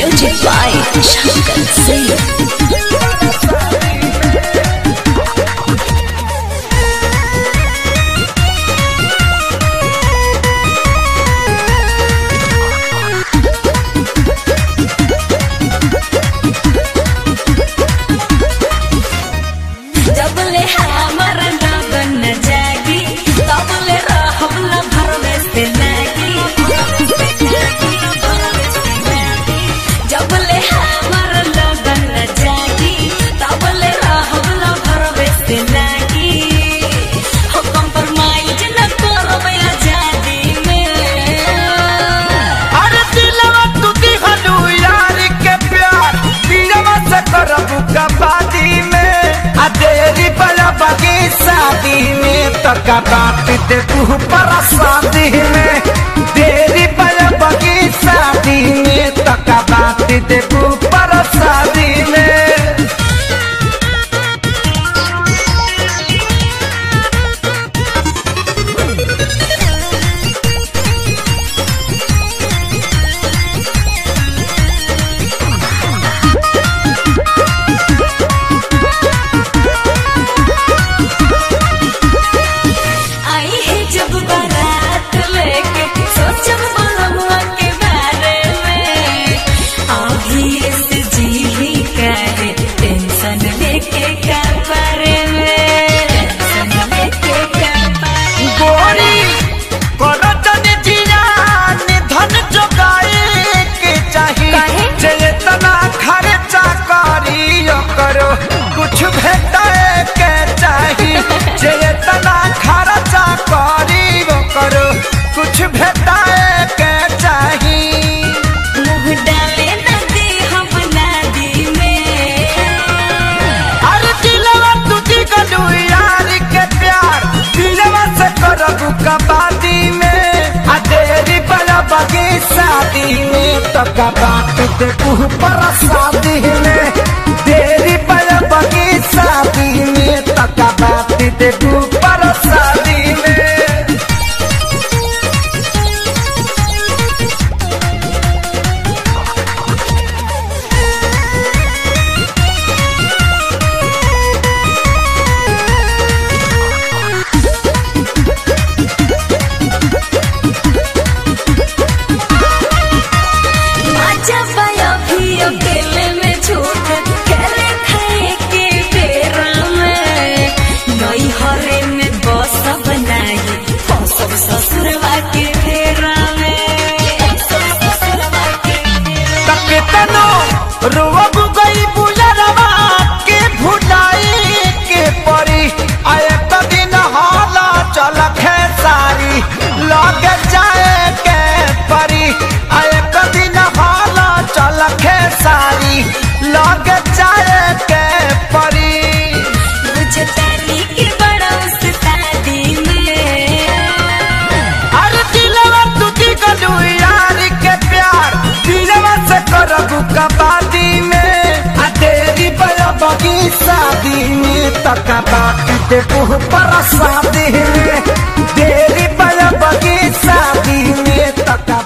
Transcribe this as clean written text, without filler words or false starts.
Music by Shankar Singh. शादी में तका बात दे तू पर शादी में तेरी बलबा की शादी में तका बात दे तू पर शादी में। कुछ भेटाए के चाहिए जेतना खर्चा करी वो करो कुछ भेटाए के चाहिए। मुँह डाले नदी हम नदी में अरे दिलवा तुझी गलू यार के प्यार दिलवा से करबू कबादी में आ तेरी बलबा की शादी में तो कबात दे तू पर शादी में तेरी बलबा की शादी में तका बात दे तू पर शादी में। रोब गई बुलरवा के भुलाई के परी आए दिन हाला चल खेसारी लग जाए के परी आए दिन हाला चल खेसारी लग जाए के परी बुझतानी के बड़ा उस्तादी में अरे दिलवा तुझी गलू यार के प्यार दिलवा से करबू कबादी शादी में तका बात दे तू पर शादी में तेरी बलबा की शादी में तका